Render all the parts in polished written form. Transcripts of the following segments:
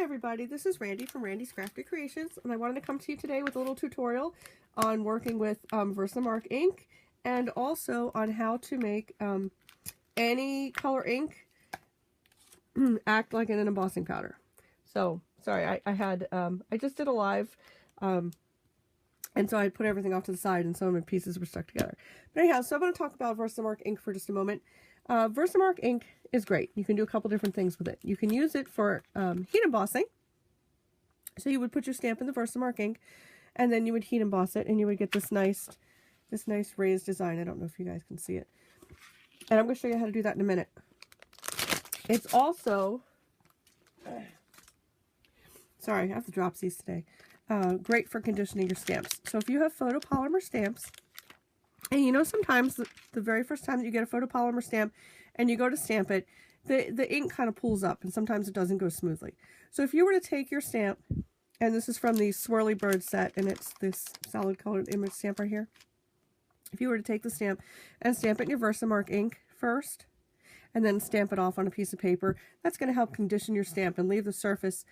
Hi everybody, this is Randy from Randy's Crafty Creations, and I wanted to come to you today with a little tutorial on working with Versamark ink, and also on how to make any color ink act like an embossing powder. So, sorry, I just did a live, and so I put everything off to the side and some of my pieces were stuck together. But anyhow, so I'm going to talk about Versamark ink for just a moment. Versamark ink is great. You can do a couple different things with it. You can use it for heat embossing. So you would put your stamp in the Versamark ink, and then you would heat emboss it, and you would get this nice raised design. I don't know if you guys can see it. And I'm going to show you how to do that in a minute. It's also, sorry, I have the dropsies today. Great for conditioning your stamps. So if you have photopolymer stamps, and you know sometimes the very first time that you get a photopolymer stamp and you go to stamp it, the ink kind of pulls up and sometimes it doesn't go smoothly. So if you were to take your stamp, and this is from the Swirly Bird set, and it's this solid colored image stamp right here. If you were to take the stamp and stamp it in your Versamark ink first, and then stamp it off on a piece of paper, that's going to help condition your stamp and leave the surface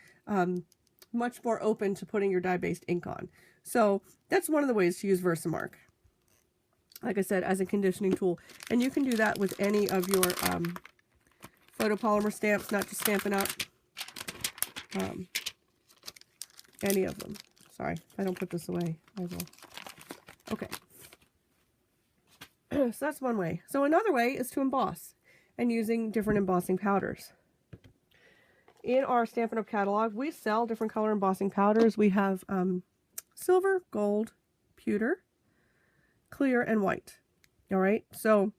much more open to putting your dye-based ink on. So that's one of the ways to use Versamark, like I said, as a conditioning tool. And you can do that with any of your photopolymer stamps, not just Stampin' Up. Any of them. Sorry, if I don't put this away, I will. Okay. So that's one way. So another way is to emboss, and using different embossing powders. In our Stampin' Up catalog, we sell different color embossing powders. We have silver, gold, pewter, clear, and white. All right, so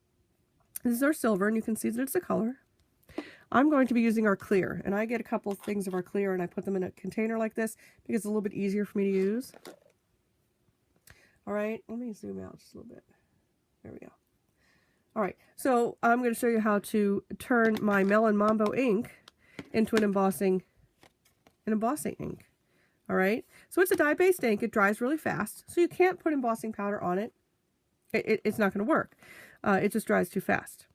this is our silver, and you can see that it's a color. I'm going to be using our clear, and I get a couple things of our clear and I put them in a container like this because it's a little bit easier for me to use. All right, let me zoom out just a little bit. There we go. All right, so I'm going to show you how to turn my Melon Mambo ink into an embossing ink. All right, so it's a dye-based ink. It dries really fast, so you can't put embossing powder on it. It's not going to work. It just dries too fast.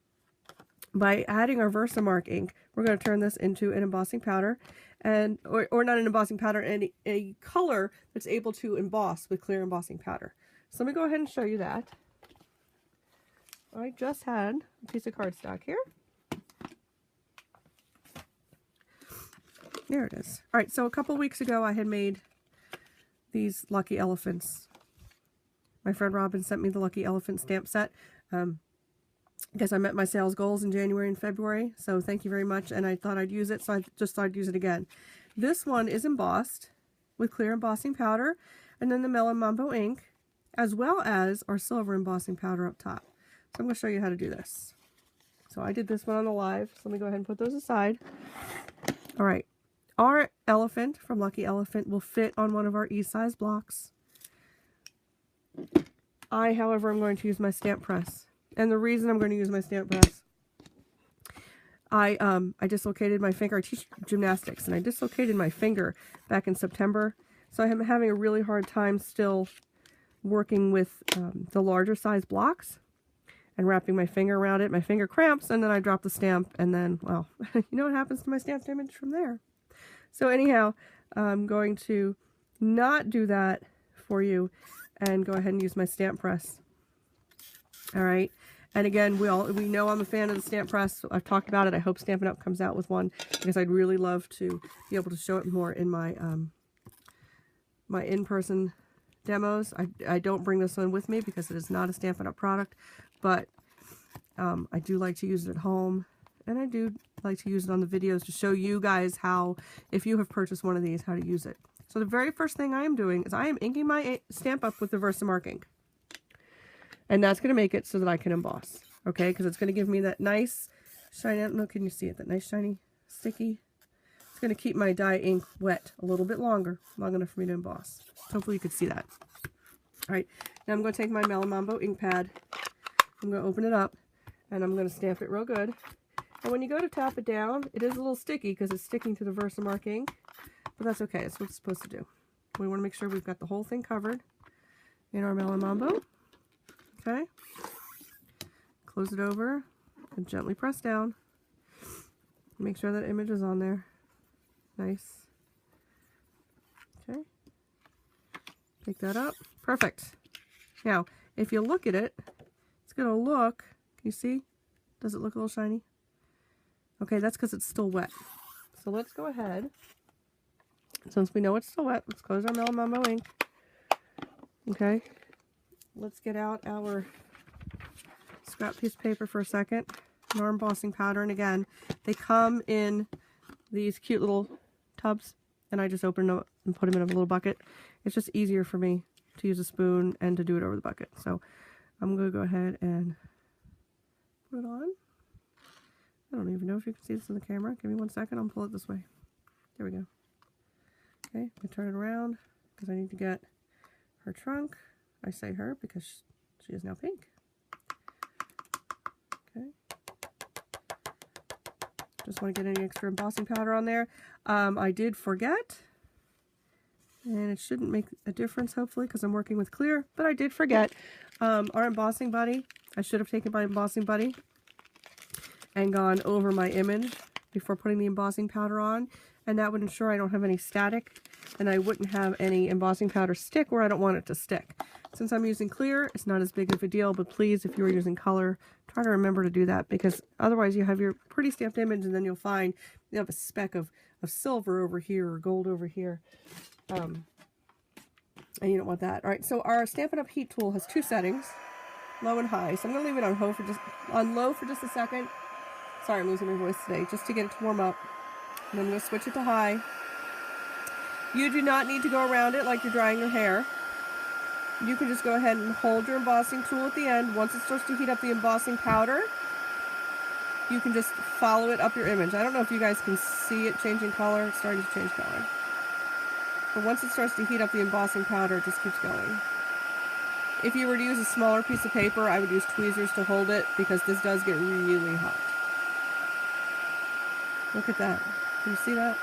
By adding our Versamark ink, we're going to turn this into an embossing powder, and or not an embossing powder, and a color that's able to emboss with clear embossing powder. So let me go ahead and show you that. I just had a piece of cardstock here. There it is. All right, so a couple weeks ago I had made these lucky elephants. My friend Robin sent me the lucky elephant stamp set. I guess I met my sales goals in January and February, so thank you very much, and I thought I'd use it, so I just thought I'd use it again. This one is embossed with clear embossing powder, and then the Melon Mambo ink, as well as our silver embossing powder up top. So I'm going to show you how to do this. So I did this one on the live, so let me go ahead and put those aside. All right, our elephant from Lucky Elephant will fit on one of our E-size blocks. I, however, am going to use my stamp press. And the reason I'm going to use my stamp press, I dislocated my finger. I teach gymnastics, and I dislocated my finger back in September. So I'm having a really hard time still working with the larger size blocks and wrapping my finger around it. My finger cramps, and then I drop the stamp, and then, well, you know what happens to my stamped image from there. So anyhow, I'm going to not do that for you and go ahead and use my stamp press. All right. And again, we know I'm a fan of the stamp press. So I've talked about it. I hope Stampin' Up comes out with one because I'd really love to be able to show it more in my my in-person demos. I don't bring this one with me because it is not a Stampin' Up product, but I do like to use it at home, and I do like to use it on the videos to show you guys how, if you have purchased one of these, how to use it. So the very first thing I am doing is I am inking my stamp up with the Versamark ink. And that's going to make it so that I can emboss, okay? Because it's going to give me that nice, shiny, I don't know, can you see it? That nice, shiny, sticky. It's going to keep my dye ink wet a little bit longer, long enough for me to emboss. Hopefully you could see that. All right, now I'm going to take my Melon Mambo ink pad. I'm going to open it up, and I'm going to stamp it real good. And when you go to tap it down, it is a little sticky because it's sticking to the Versamark ink, but that's okay. That's what it's supposed to do. We want to make sure we've got the whole thing covered in our Melon Mambo. Okay, close it over and gently press down. Make sure that image is on there. Nice Okay. Pick that up. Perfect. Now, if you look at it, it's going to look, can you see? Does it look a little shiny? Okay, that's because it's still wet. So let's go ahead. Since we know it's still wet, let's close our Melamumbo ink. Okay. Let's get out our scrap piece of paper for a second. And our embossing powder. And again, they come in these cute little tubs. And I just open them up and put them in a little bucket. It's just easier for me to use a spoon and to do it over the bucket. So I'm going to go ahead and put it on. I don't even know if you can see this in the camera. Give me 1 second. I'll pull it this way. There we go. Okay, I turn it around because I need to get her trunk. I say her because she is now pink. Okay. Just want to get any extra embossing powder on there. I did forget, and it shouldn't make a difference hopefully because I'm working with clear, but I did forget our embossing buddy. I should have taken my embossing buddy and gone over my image before putting the embossing powder on, and that would ensure I don't have any static and I wouldn't have any embossing powder stick where I don't want it to stick. Since I'm using clear, it's not as big of a deal, but please, if you are using color, try to remember to do that, because otherwise you have your pretty stamped image and then you'll find you have a speck of silver over here or gold over here. And you don't want that. All right, so our Stampin' Up! Heat tool has 2 settings, low and high. So I'm going to leave it on low for just a second. Sorry, I'm losing my voice today, just to get it to warm up. And I'm going to switch it to high. You do not need to go around it like you're drying your hair. You can just go ahead and hold your embossing tool at the end. Once it starts to heat up the embossing powder, you can just follow it up your image. I don't know if you guys can see it changing color. It's starting to change color. But once it starts to heat up the embossing powder, it just keeps going. If you were to use a smaller piece of paper, I would use tweezers to hold it, because this does get really hot. Look at that. Can you see that?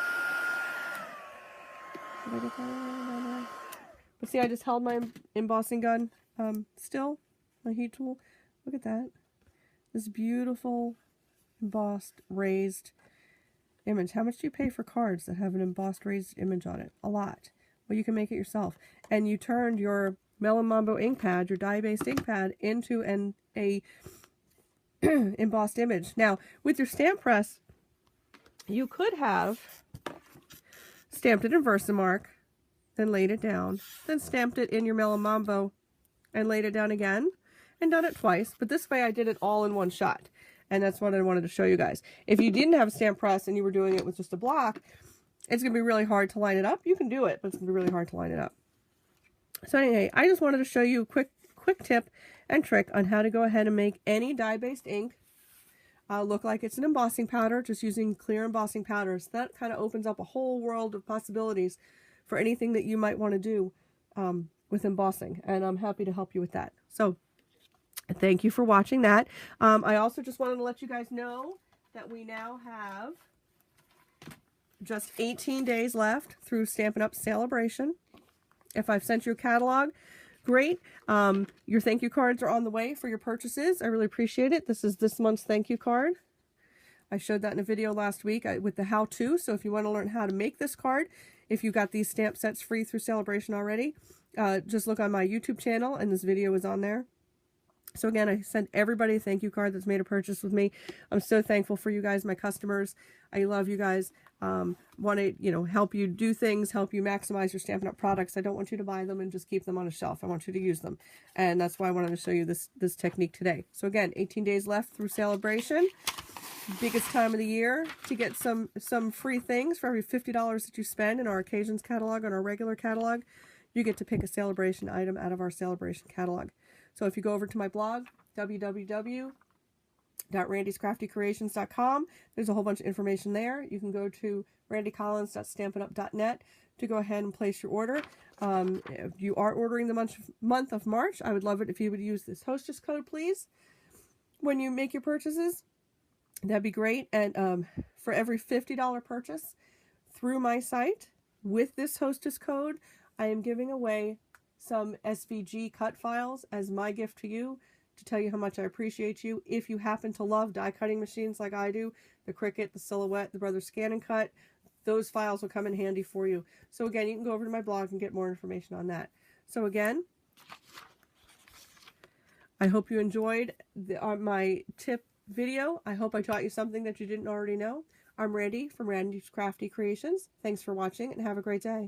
Did I get that? But see, I just held my embossing gun still, my heat tool. Look at that. This beautiful embossed raised image. How much do you pay for cards that have an embossed raised image on it? A lot. Well, you can make it yourself. And you turned your Melamumbo ink pad, your dye-based ink pad, into a embossed image. Now, with your stamp press, you could have stamped it in Versamark, then laid it down, then stamped it in your Melamumbo and laid it down again, and done it twice. But this way I did it all in one shot. And that's what I wanted to show you guys. If you didn't have a stamp press and you were doing it with just a block, it's going to be really hard to line it up. You can do it, but it's going to be really hard to line it up. So anyway, I just wanted to show you a quick tip and trick on how to go ahead and make any dye-based ink look like it's an embossing powder, just using clear embossing powders. That kind of opens up a whole world of possibilities for anything that you might want to do with embossing. And I'm happy to help you with that. So thank you for watching that. I also just wanted to let you guys know that we now have just 18 days left through Stampin' Up! Celebration. If I've sent you a catalog, great. Your thank you cards are on the way for your purchases. I really appreciate it. This is this month's thank you card. I showed that in a video last week with the how-to. So if you want to learn how to make this card, if you got these stamp sets free through Celebration already, just look on my YouTube channel and this video is on there. So again, I sent everybody a thank you card that's made a purchase with me. I'm so thankful for you guys, my customers. I love you guys. Want to, help you do things, help you maximize your Stampin' Up! Products. I don't want you to buy them and just keep them on a shelf. I want you to use them. And that's why I wanted to show you this technique today. So again, 18 days left through Celebration. Biggest time of the year to get some free things. For every $50 that you spend in our Occasions catalog and our regular catalog, you get to pick a Celebration item out of our Celebration catalog. So if you go over to my blog, www.randyscraftycreations.com, there's a whole bunch of information there. You can go to randycollins.stampinup.net to go ahead and place your order. If you are ordering the month of March, I would love it if you would use this Hostess code, please, when you make your purchases. That'd be great. And for every $50 purchase through my site with this Hostess code, I am giving away some SVG cut files as my gift to you, to tell you how much I appreciate you. If you happen to love die cutting machines like I do, the Cricut, the Silhouette, the Brothers Scan and Cut, those files will come in handy for you. So again, you can go over to my blog and get more information on that. So again, I hope you enjoyed my tip video. I hope I taught you something that you didn't already know. I'm Randy from Randy's Crafty Creations. Thanks for watching and have a great day.